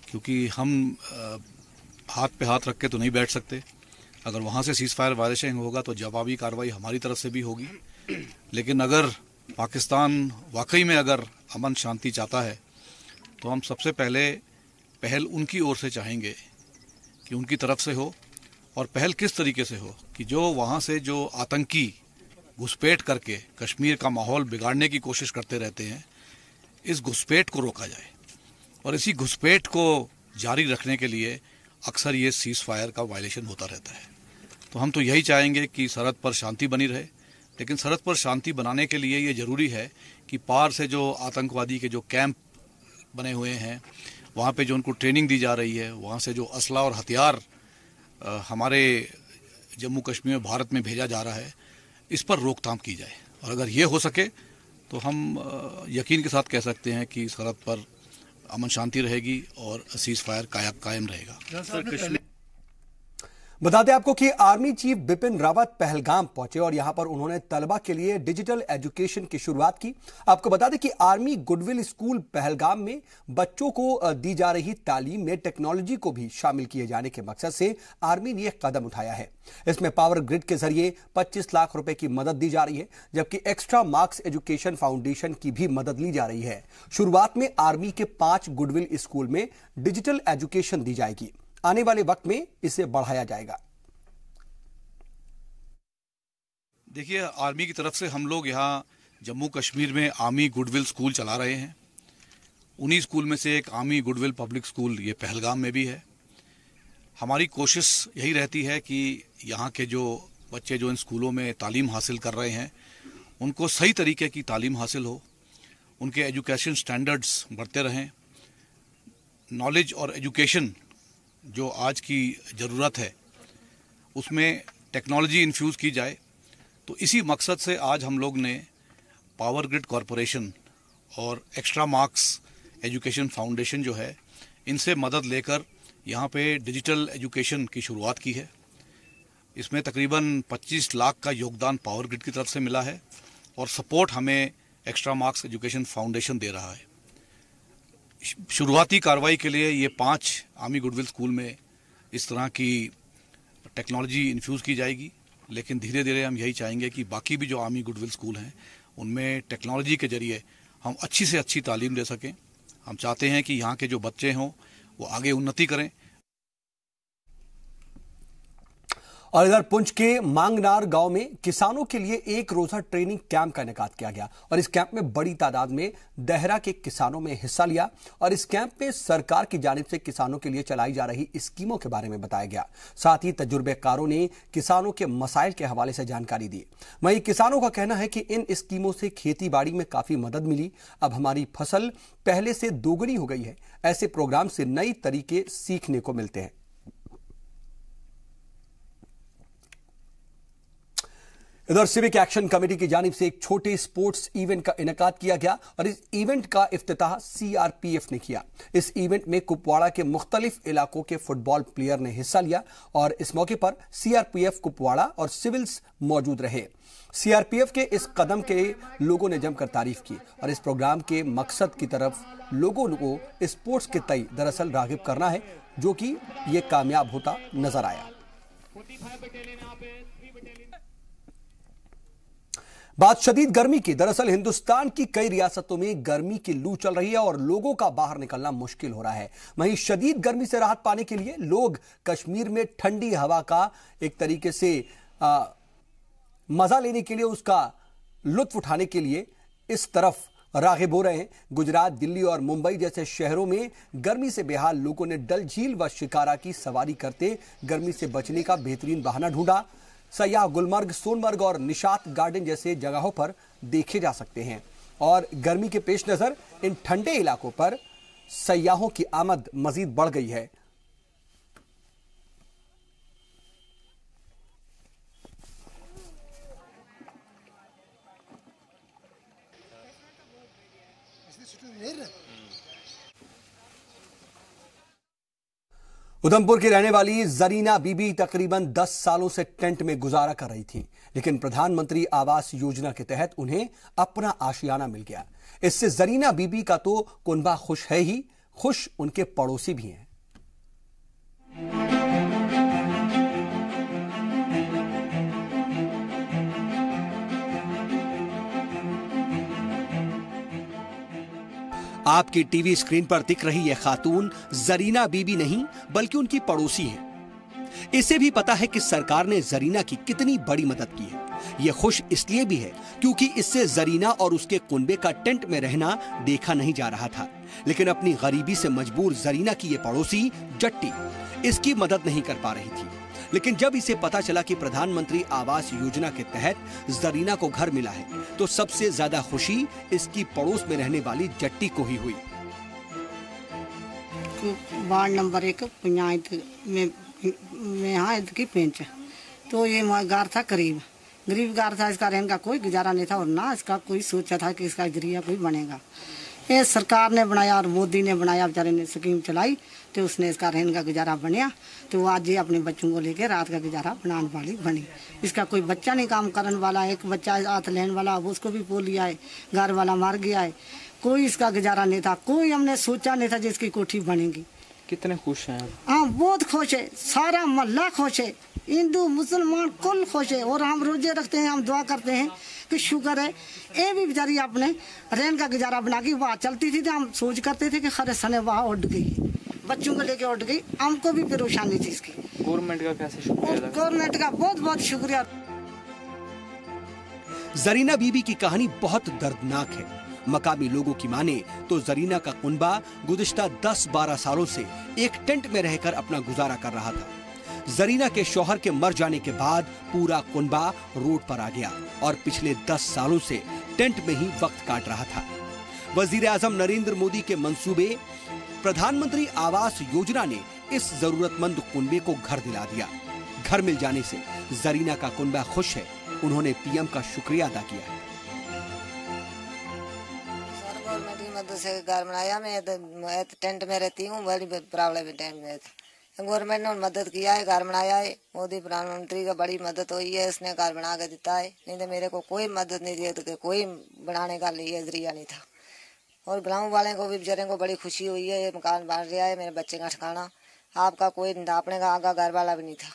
क्योंकि हम हाथ पे हाथ रख के तो नहीं बैठ सकते। अगर वहाँ से सीज़फायर वायलेशन होगा तो जवाबी कार्रवाई हमारी तरफ से भी होगी। लेकिन अगर पाकिस्तान वाकई में अगर अमन शांति चाहता है तो हम सबसे पहल उनकी ओर से चाहेंगे कि उनकी तरफ से हो। और पहल किस तरीके से हो कि जो वहाँ से जो आतंकी घुसपैठ करके कश्मीर का माहौल बिगाड़ने की कोशिश करते रहते हैं, इस घुसपैठ को रोका जाए। और इसी घुसपैठ को जारी रखने के लिए अक्सर ये सीज़फायर का वायलेशन होता रहता है। तो हम तो यही चाहेंगे कि सरहद पर शांति बनी रहे, लेकिन सरहद पर शांति बनाने के लिए ये ज़रूरी है कि पार से जो आतंकवादी के जो कैंप बने हुए हैं, वहाँ पे जो उनको ट्रेनिंग दी जा रही है, वहाँ से जो असला और हथियार हमारे जम्मू कश्मीर में भारत में भेजा जा रहा है, इस पर रोकथाम की जाए। और अगर ये हो सके तो हम यकीन के साथ कह सकते हैं कि सरहद पर अमन शांति रहेगी और सीज़फायर कायम रहेगा। बता दें आपको कि आर्मी चीफ बिपिन रावत पहलगाम पहुंचे और यहां पर उन्होंने तलबा के लिए डिजिटल एजुकेशन की शुरुआत की। आपको बता दें कि आर्मी गुडविल स्कूल पहलगाम में बच्चों को दी जा रही तालीम में टेक्नोलॉजी को भी शामिल किए जाने के मकसद से आर्मी ने एक कदम उठाया है। इसमें पावर ग्रिड के जरिए 25 लाख रुपए की मदद दी जा रही है, जबकि एक्स्ट्रा मार्क्स एजुकेशन फाउंडेशन की भी मदद ली जा रही है। शुरुआत में आर्मी के 5 गुडविल स्कूल में डिजिटल एजुकेशन दी जाएगी। आने वाले वक्त में इसे बढ़ाया जाएगा। देखिए, आर्मी की तरफ से हम लोग यहाँ जम्मू कश्मीर में आर्मी गुडविल स्कूल चला रहे हैं। उन्हीं स्कूल में से एक आर्मी गुडविल पब्लिक स्कूल ये पहलगाम में भी है। हमारी कोशिश यही रहती है कि यहाँ के जो बच्चे जो इन स्कूलों में तालीम हासिल कर रहे हैं, उनको सही तरीके की तालीम हासिल हो, उनके एजुकेशन स्टैंडर्ड्स बढ़ते रहें, नॉलेज और एजुकेशन जो आज की ज़रूरत है उसमें टेक्नोलॉजी इन्फ्यूज़ की जाए। तो इसी मकसद से आज हम लोग ने पावर ग्रिड कॉरपोरेशन और एक्स्ट्रा मार्क्स एजुकेशन फाउंडेशन जो है, इनसे मदद लेकर यहाँ पे डिजिटल एजुकेशन की शुरुआत की है। इसमें तकरीबन 25 लाख का योगदान पावर ग्रिड की तरफ से मिला है और सपोर्ट हमें एक्स्ट्रा मार्क्स एजुकेशन फाउंडेशन दे रहा है। शुरुआती कार्रवाई के लिए ये 5 आर्मी गुडविल स्कूल में इस तरह की टेक्नोलॉजी इन्फ्यूज़ की जाएगी, लेकिन धीरे धीरे हम यही चाहेंगे कि बाकी भी जो आर्मी गुडविल स्कूल हैं उनमें टेक्नोलॉजी के जरिए हम अच्छी से अच्छी तालीम दे सकें। हम चाहते हैं कि यहाँ के जो बच्चे हों वो आगे उन्नति करें। और इधर पुंछ के मांगनार गांव में किसानों के लिए एक रोजा ट्रेनिंग कैंप का इनेकाद किया गया और इस कैंप में बड़ी तादाद में देहरा के किसानों में हिस्सा लिया और इस कैंप में सरकार की जानिब से किसानों के लिए चलाई जा रही स्कीमों के बारे में बताया गया। साथ ही तजुर्बेकारों ने किसानों के मसाइल के हवाले से जानकारी दी। वहीं किसानों का कहना है कि इन स्कीमों से खेती बाड़ी में काफी मदद मिली, अब हमारी फसल पहले से दोगुनी हो गई है। ऐसे प्रोग्राम से नई तरीके सीखने को मिलते हैं। इधर सिविक एक्शन कमेटी की जानिब से एक छोटे स्पोर्ट्स इवेंट का इनेकाद किया गया और इस इवेंट का इफ्तिताह सीआरपीएफ ने किया। इस इवेंट में कुपवाड़ा के मुख्तलिफ इलाकों के फुटबॉल प्लेयर ने हिस्सा लिया और इस मौके पर सीआरपीएफ कुपवाड़ा और सिविल्स मौजूद रहे। सीआरपीएफ के इस कदम के लोगों ने जमकर तारीफ की और इस प्रोग्राम के मकसद की तरफ लोगों को स्पोर्ट्स के तय दरअसल रागिब करना है, जो कि ये कामयाब होता नजर आया। बात शदीद गर्मी की। दरअसल हिंदुस्तान की कई रियासतों में गर्मी की लू चल रही है और लोगों का बाहर निकलना मुश्किल हो रहा है। वहीं शदीद गर्मी से राहत पाने के लिए लोग कश्मीर में ठंडी हवा का एक तरीके से मजा लेने के लिए, उसका लुत्फ उठाने के लिए इस तरफ राग़िब हो रहे हैं। गुजरात, दिल्ली और मुंबई जैसे शहरों में गर्मी से बेहाल लोगों ने डल झील व शिकारा की सवारी करते गर्मी से बचने का बेहतरीन बहाना ढूंढा। सयाह गुलमर्ग, सोनमर्ग और निशात गार्डन जैसे जगहों पर देखे जा सकते हैं और गर्मी के पेश नजर इन ठंडे इलाकों पर सयाहों की आमद मजीद बढ़ गई है। उधमपुर की रहने वाली जरीना बीबी तकरीबन 10 सालों से टेंट में गुजारा कर रही थी, लेकिन प्रधानमंत्री आवास योजना के तहत उन्हें अपना आशियाना मिल गया। इससे जरीना बीबी का तो कुनबा खुश है ही, खुश उनके पड़ोसी भी हैं। आपकी टीवी स्क्रीन पर दिख रही यह खातून जरीना बीबी नहीं बल्कि उनकी पड़ोसी है। इसे भी पता है कि सरकार ने जरीना की कितनी बड़ी मदद की है। यह खुश इसलिए भी है क्योंकि इससे जरीना और उसके कुनबे का टेंट में रहना देखा नहीं जा रहा था, लेकिन अपनी गरीबी से मजबूर जरीना की यह पड़ोसी जट्टी इसकी मदद नहीं कर पा रही थी। लेकिन जब इसे पता चला कि प्रधानमंत्री आवास योजना के तहत जरीना को घर मिला है, तो सबसे ज्यादा खुशी इसकी पड़ोस में रहने वाली जट्टी को ही हुई। वार्ड नंबर 1 पंचायत में यहाँ की पेंच, तो ये घर था गरीब घर था। इसका रहने का कोई गुजारा नहीं था और ना इसका कोई सोचा था कि इसका जरिया कोई बनेगा। ये सरकार ने बनाया और मोदी ने बनाया, बेचारे ने स्कीम चलाई तो उसने इसका रहने का गुजारा बनया। तो आज ये अपने बच्चों को लेके रात का गुजारा बनाने वाली बनी। इसका कोई बच्चा नहीं काम करने वाला, एक बच्चा हाथ लेने वाला उसको भी पोल लिया है, घर वाला मार गया है, कोई इसका गुजारा नहीं था। कोई हमने सोचा नहीं था जिसकी कोठी बनेगी। कितने खुश हैं? हाँ, बहुत खुश है, सारा मोहल्ला खुश है, हिंदू मुसलमान कुल खुश है। और हम रोजे रखते हैं, हम दुआ करते हैं कि शुक्र है ये भी बेचारी अपने रहने का गुजारा बना के वहाँ चलती थी। तो हम सोच करते थे कि खरे सने वहाँ उठ गई, बच्चों को लेके उठ गई, हमको भी परेशानी थी इसकी। गवर्नमेंट का कैसे शुक्रिया? गवर्नमेंट का बहुत बहुत शुक्रिया। जरीना बीबी की कहानी बहुत दर्दनाक है। मकामी लोगों की माने तो जरीना का कुनबा गुज़िश्ता 10-12 सालों से एक टेंट में रहकर अपना गुजारा कर रहा था। जरीना के शौहर के मर जाने के बाद पूरा कुनबा रोड पर आ गया और पिछले 10 सालों से टेंट में ही वक्त काट रहा था। वजीर आजम नरेंद्र मोदी के मंसूबे प्रधानमंत्री आवास योजना ने इस जरूरतमंद कुनबे को घर दिला दिया। घर मिल जाने से जरीना का कुनबा खुश है। उन्होंने पीएम का शुक्रिया अदा किया है। गवर्नमेंट की मदद से घर बनाया। मैं टेंट में रहती हूँ, बड़ी प्रॉब्लम है टेंट में। गवर्नमेंट ने मदद किया है, घर बनाया है। मोदी प्रधानमंत्री का बड़ी मदद हुई है, इसने घर बना के देता है। नहीं तो मेरे को कोई मदद नहीं दी, तो कोई बनाने का लिए जरिया नहीं था। और गाँव वाले को भी बेचारे को बड़ी खुशी हुई है, ये मकान बन रहा है, मेरे बच्चे का ठिकाना। आपका कोई अपने का आगा घर वाला भी नहीं था,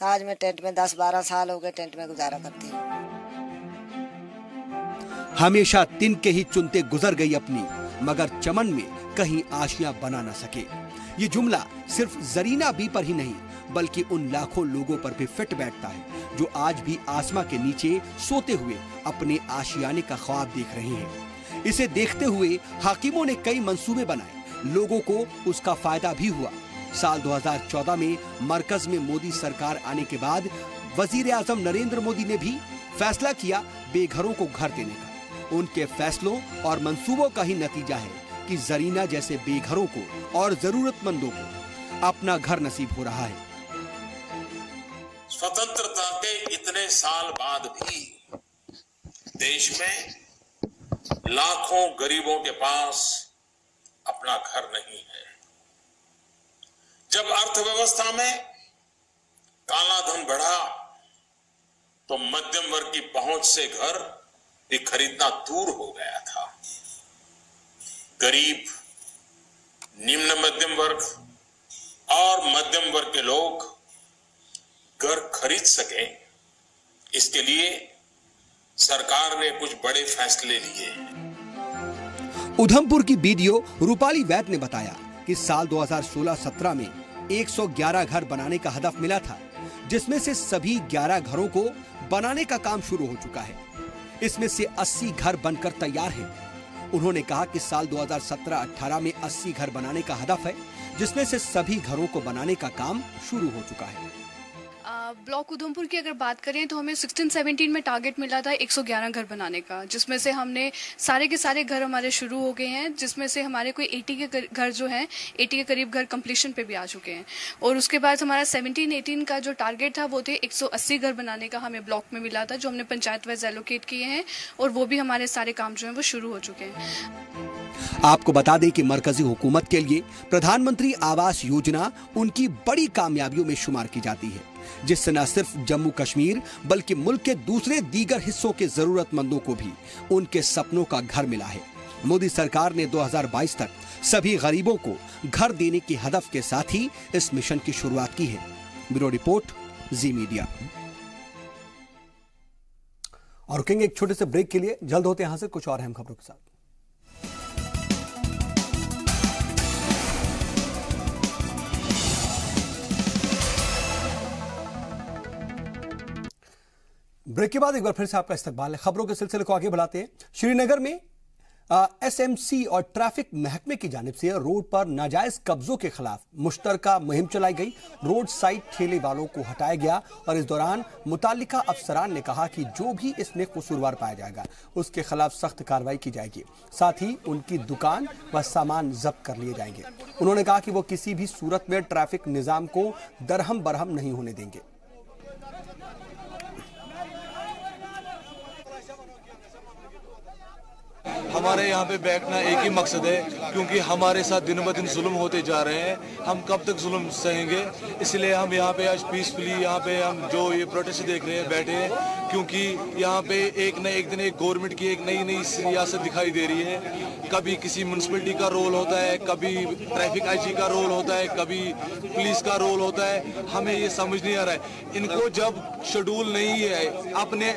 तो आज मैं टेंट में 10-12 साल हो गए टेंट में गुजारा करती हूँ। हमेशा तिनके ही चुनते गुजर गई अपनी, मगर चमन में कहीं आशियां बना न सके। ये जुमला सिर्फ जरीना बी पर ही नहीं बल्कि उन लाखों लोगों पर भी फिट बैठता है जो आज भी आसमां के नीचे सोते हुए अपने आशियाने का ख्वाब देख रहे हैं। इसे देखते हुए हाकिमों ने कई मंसूबे बनाए, लोगों को उसका फायदा भी हुआ। साल 2014 में मरकज में मोदी सरकार आने के बाद वजीर आजम नरेंद्र मोदी ने भी फैसला किया बेघरों को घर देने का। उनके फैसलों और मंसूबों का ही नतीजा है कि जरीना जैसे बेघरों को और जरूरतमंदों को अपना घर नसीब हो रहा है। स्वतंत्रता के इतने साल बाद भी देश में लाखों गरीबों के पास अपना घर नहीं है। जब अर्थव्यवस्था में काला धन बढ़ा तो मध्यम वर्ग की पहुंच से घर भी खरीदना दूर हो गया था। गरीब, निम्न मध्यम वर्ग और मध्यम वर्ग के लोग घर खरीद सके, इसके लिए सरकार ने कुछ बड़े फैसले लिए। उधमपुर की बीडीओ रूपाली वैद ने बताया कि साल 2016-17 में 111 घर बनाने का हदफ मिला था, जिसमें से सभी 11 घरों को बनाने का काम शुरू हो चुका है। इसमें से 80 घर बनकर तैयार हैं। उन्होंने कहा कि साल 2017-18 में 80 घर बनाने का हदफ है, जिसमें से सभी घरों को बनाने का काम शुरू हो चुका है। ब्लॉक उधमपुर की अगर बात करें तो हमें 16-17 में टारगेट मिला था 111 घर बनाने का, जिसमें से हमने सारे के सारे घर हमारे शुरू हो गए हैं, जिसमें से हमारे कोई 80 के घर जो हैं 80 के करीब घर कंप्लीशन पे भी आ चुके हैं। और उसके बाद हमारा 17-18 का जो टारगेट था वो थे 180 घर बनाने का हमें ब्लॉक में मिला था, जो हमने पंचायत वाइज एलोकेट किए हैं और वो भी हमारे सारे काम जो हैं वो शुरू हो चुके हैं। आपको बता दें कि मरकजी हुकूमत के लिए प्रधानमंत्री आवास योजना उनकी बड़ी कामयाबियों में शुमार की जाती है, जिससे न सिर्फ जम्मू कश्मीर बल्कि मुल्क के दूसरे दीगर हिस्सों के जरूरतमंदों को भी उनके सपनों का घर मिला है। मोदी सरकार ने 2022 तक सभी गरीबों को घर देने के हदफ के साथ ही इस मिशन की शुरुआत की है। ब्यूरो रिपोर्ट, जी मीडिया। और रुकेंगे एक छोटे से ब्रेक के लिए, जल्द होते हैं यहां से कुछ और अहम खबरों के साथ। ब्रेक के बाद एक बार फिर से आपका इस्तकबाल है। खबरों के सिलसिले को आगे बढ़ाते हैं। श्रीनगर में एसएमसी और ट्रैफिक महकमे की जानिब से रोड पर नाजायज कब्जों के खिलाफ मुश्तरका मुहिम चलाई गई। रोड साइड ठेले वालों को हटाया गया और इस दौरान मुतालिका अफसरान ने कहा कि जो भी इसमें कसूरवार पाया जाएगा उसके खिलाफ सख्त कार्रवाई की जाएगी, साथ ही उनकी दुकान व सामान जब्त कर लिए जाएंगे। उन्होंने कहा कि वो किसी भी सूरत में ट्रैफिक निजाम को दरहम बरहम नहीं होने देंगे। हमारे यहाँ पे बैठना एक ही मकसद है, क्योंकि हमारे साथ दिन ब दिन जुल्म होते जा रहे हैं। हम कब तक जुल्म सहेंगे, इसलिए हम यहाँ पे आज पीसफुली यहाँ पे हम जो ये प्रोटेस्ट देख रहे हैं बैठे हैं, क्योंकि यहाँ पे एक न एक दिन एक गवर्नमेंट की एक नई नई सियासत दिखाई दे रही है। कभी किसी म्यूनसिपलिटी का रोल होता है, कभी ट्रैफिक आईजी का रोल होता है, कभी पुलिस का रोल होता है। हमें ये समझ नहीं आ रहा है। इनको जब शेड्यूल नहीं है,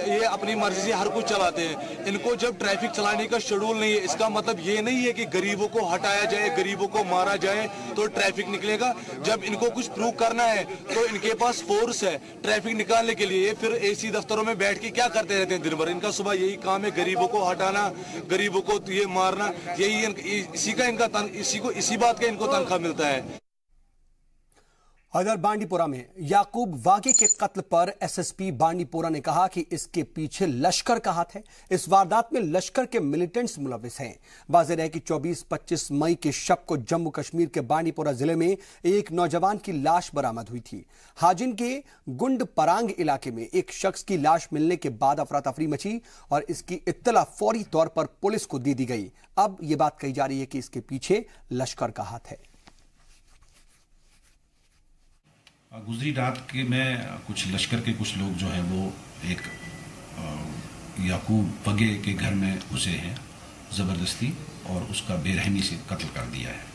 ये अपनी मर्जी से हर कुछ चलाते हैं। इनको जब ट्रैफिक चलाने का शेड्यूल नहीं है, इसका मतलब ये नहीं है कि गरीबों को हटाया जाए, गरीबों को मारा जाए तो ट्रैफिक निकलेगा। जब इनको कुछ प्रूव करना है तो इनके पास फोर्स है ट्रैफिक निकालने के लिए। फिर एसी दफ्तरों में बैठ के क्या करते रहते हैं दिन भर? इनका सुबह यही काम है, गरीबों को हटाना, गरीबों को ये मारना। यही इसी बात का इनको तनख्वाह मिलता है। इधर बांडीपुरा में याकूब वागे के कत्ल पर एसएसपी बांडीपुरा ने कहा कि इसके पीछे लश्कर का हाथ है। इस वारदात में लश्कर के मिलिटेंट्स मुलविस हैं। वाज़ेह है कि 24-25 मई के शब को जम्मू कश्मीर के बांडीपुरा जिले में एक नौजवान की लाश बरामद हुई थी। हाजिन के गुंड परांग इलाके में एक शख्स की लाश मिलने के बाद अफरा तफरी मची और इसकी इत्तला फौरी तौर पर पुलिस को दे दी गई। अब यह बात कही जा रही है कि इसके पीछे लश्कर का हाथ है। गुजरी रात के में कुछ लश्कर के कुछ लोग जो हैं वो एक याकूब वगे के घर में घुसे हैं ज़बरदस्ती और उसका बेरहमी से कत्ल कर दिया है।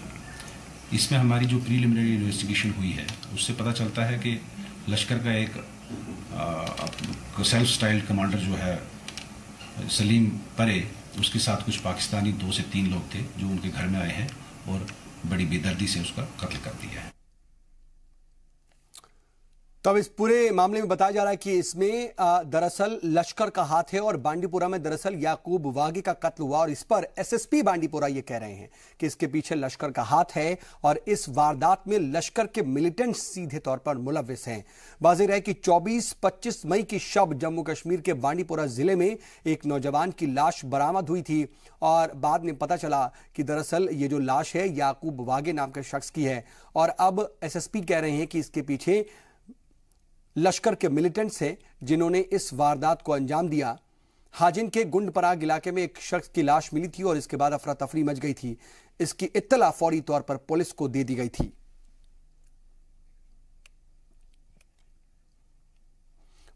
इसमें हमारी जो प्रीलिमिनरी इन्वेस्टिगेशन हुई है उससे पता चलता है कि लश्कर का एक सेल्फ स्टाइल्ड कमांडर जो है सलीम परे, उसके साथ कुछ पाकिस्तानी 2 से 3 लोग थे जो उनके घर में आए हैं और बड़ी बेदर्दी से उसका कत्ल कर दिया है। तब इस पूरे मामले में बताया जा रहा है कि इसमें दरअसल लश्कर का हाथ है और बांडीपुरा में दरअसल याकूब वागे का कत्ल हुआ और इस पर एसएसपी बांडीपुरा ये कह रहे हैं कि इसके पीछे लश्कर का हाथ है और इस वारदात में लश्कर के मिलिटेंट सीधे तौर पर मुलव्विस हैं। वाज़ेह है कि 24-25 मई की शब जम्मू कश्मीर के बांडीपुरा जिले में एक नौजवान की लाश बरामद हुई थी और बाद में पता चला कि दरअसल ये जो लाश है याकूब वागे नाम के शख्स की है और अब एसएसपी कह रहे हैं कि इसके पीछे लश्कर के मिलिटेंट्स हैं जिन्होंने इस वारदात को अंजाम दिया। हाजिन के गुंडपराग इलाके में एक शख्स की लाश मिली थी और इसके बाद अफरा तफरी मच गई थी। इसकी इत्तला फौरी तौर पर पुलिस को दे दी गई थी।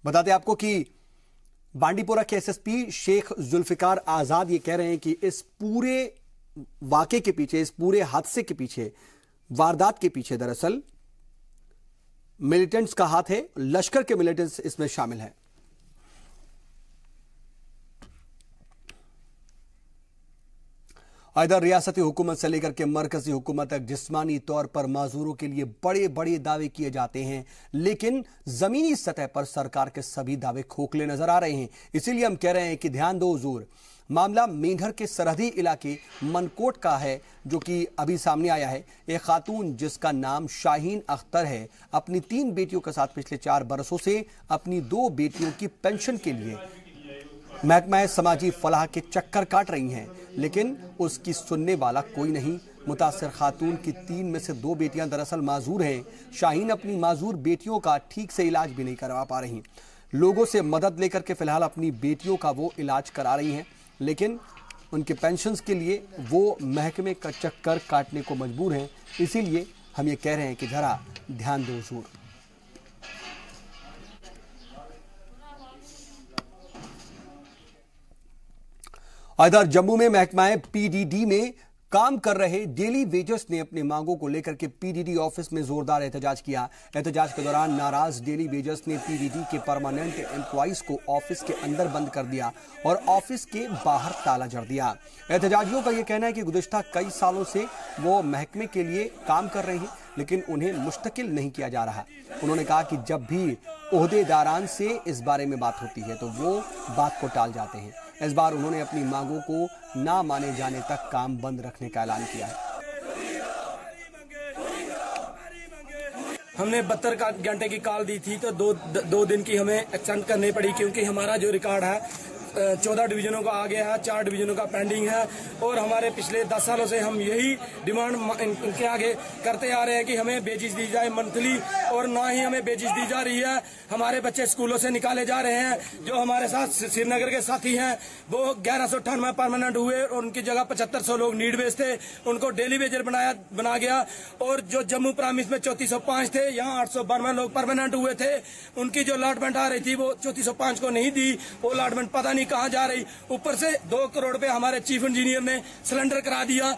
बता दें आपको कि बांडीपुरा के एसएसपी शेख जुल्फिकार आजाद ये कह रहे हैं कि इस पूरे वाकये के पीछे, इस पूरे हादसे के पीछे, वारदात के पीछे दरअसल मिलिटेंट्स का हाथ है। लश्कर के मिलिटेंट्स इसमें शामिल हैं। इधर रियासती हुकूमत से लेकर के मरकजी हुकूमत तक जिस्मानी तौर पर माजूरों के लिए बड़े बड़े दावे किए जाते हैं, लेकिन जमीनी सतह पर सरकार के सभी दावे खोखले नजर आ रहे हैं। इसीलिए हम कह रहे हैं कि ध्यान दो हुजूर। मामला मेंढर के सरहदी इलाके मनकोट का है जो कि अभी सामने आया है। एक खातून जिसका नाम शाहीन अख्तर है अपनी 3 बेटियों के साथ पिछले 4 बरसों से अपनी 2 बेटियों की पेंशन के लिए महकमा समाजी फलाह के चक्कर काट रही हैं, लेकिन उसकी सुनने वाला कोई नहीं। मुतासिर खातून की 3 में से 2 बेटियां दरअसल माजूर हैं। शाहीन अपनी माजूर बेटियों का ठीक से इलाज भी नहीं करवा पा रही। लोगों से मदद लेकर के फिलहाल अपनी बेटियों का वो इलाज करा रही हैं, लेकिन उनके पेंशन्स के लिए वो महकमे का चक्कर काटने को मजबूर हैं। इसीलिए हम ये कह रहे हैं कि जरा ध्यान दो हुजूर। इधर जम्मू में महकमा पीडीडी में काम कर रहे डेली वेजर्स ने अपनी मांगों को लेकर के पीडीडी ऑफिस में जोरदार एहतजाज किया। एहतजाज के दौरान नाराज डेली वेजर्स ने पीडीडी के परमानेंट एम्प्लॉइज को ऑफिस के अंदर बंद कर दिया और ऑफिस के बाहर ताला जड़ दिया। एहतजाजियों का यह कहना है कि गुज़िश्ता कई सालों से वो महकमे के लिए काम कर रहे हैं, लेकिन उन्हें मुस्तकिल नहीं किया जा रहा। उन्होंने कहा कि जब भी ओहदेदारान से इस बारे में बात होती है तो वो बात को टाल जाते हैं। इस बार उन्होंने अपनी मांगों को ना माने जाने तक काम बंद रखने का ऐलान किया है। हमने 72 घंटे की कॉल दी थी तो दो दिन की हमें एक्सटेंड करनी पड़ी, क्योंकि हमारा जो रिकॉर्ड है 14 डिवीजनों का आ गया है, 4 डिवीजनों का पेंडिंग है और हमारे पिछले 10 सालों से हम यही डिमांड इनके आगे करते आ रहे हैं कि हमें बेजिस दी जाए मंथली, और ना ही हमें बेजिस दी जा रही है। हमारे बच्चे स्कूलों से निकाले जा रहे हैं। जो हमारे साथ श्रीनगर के साथी हैं वो 1198 परमानेंट हुए और उनकी जगह 7500 लोग नीड बेस थे, उनको डेली वेजर बना गया। और जो जम्मू प्रामिस में 3405 थे, यहाँ 892 लोग परमानेंट हुए थे। उनकी जो अलॉटमेंट आ रही थी वो 3405 को नहीं दी, वो अलॉटमेंट पता नहीं कहाँ जा रही। ऊपर से 2 करोड़ रुपए हमारे चीफ इंजीनियर ने सिलेंडर करा दिया,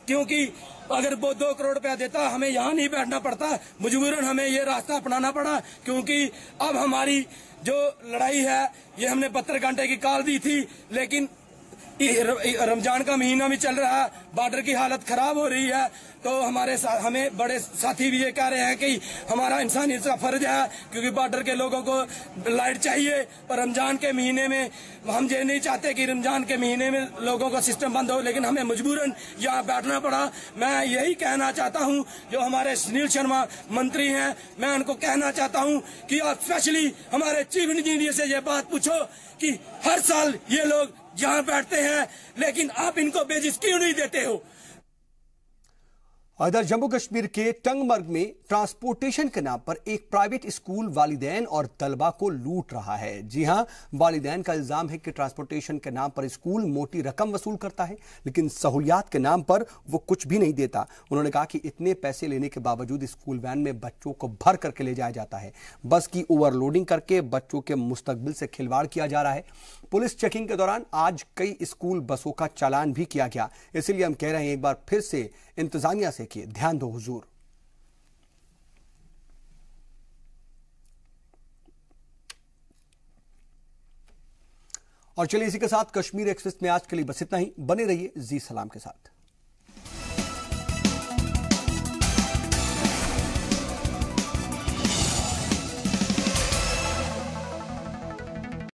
क्योंकि अगर वो 2 करोड़ रुपया देता हमें यहाँ नहीं बैठना पड़ता, मजबूरन हमें ये रास्ता अपनाना पड़ा। क्योंकि अब हमारी जो लड़ाई है ये हमने 72 घंटे की कॉल दी थी, लेकिन रमजान का महीना भी चल रहा है, बॉर्डर की हालत खराब हो रही है। तो हमें बड़े साथी भी ये कह रहे हैं कि हमारा इंसानियत का फर्ज है, क्योंकि बॉर्डर के लोगों को लाइट चाहिए। पर रमजान के महीने में हम ये नहीं चाहते कि रमजान के महीने में लोगों का सिस्टम बंद हो, लेकिन हमें मजबूरन यहाँ बैठना पड़ा। मैं यही कहना चाहता हूँ, जो हमारे सुनील शर्मा मंत्री हैं, मैं उनको कहना चाहता हूँ कि आप स्पेशली हमारे चीफ इंजीनियर से ये बात पूछो कि हर साल ये लोग यहाँ बैठते हैं, लेकिन आप इनको बेजिस क्यों नहीं देते हो। इधर जम्मू कश्मीर के टंगमर्ग में ट्रांसपोर्टेशन के नाम पर एक प्राइवेट स्कूल वालिदैन और तलबा को लूट रहा है। जी हां, वालिदैन का इल्जाम है कि ट्रांसपोर्टेशन के नाम पर स्कूल मोटी रकम वसूल करता है, लेकिन सहूलियात के नाम पर वो कुछ भी नहीं देता। उन्होंने कहा कि इतने पैसे लेने के बावजूद स्कूल वैन में बच्चों को भर करके ले जाया जाता है। बस की ओवरलोडिंग करके बच्चों के मुस्तकबिल से खिलवाड़ किया जा रहा है। पुलिस चेकिंग के दौरान आज कई स्कूल बसों का चालान भी किया गया। इसलिए हम कह रहे हैं एक बार फिर से इंतजामिया से कि ध्यान दो हुजूर। और चलिए इसी के साथ कश्मीर एक्सप्रेस में आज के लिए बस इतना ही। बने रहिए जी सलाम के साथ।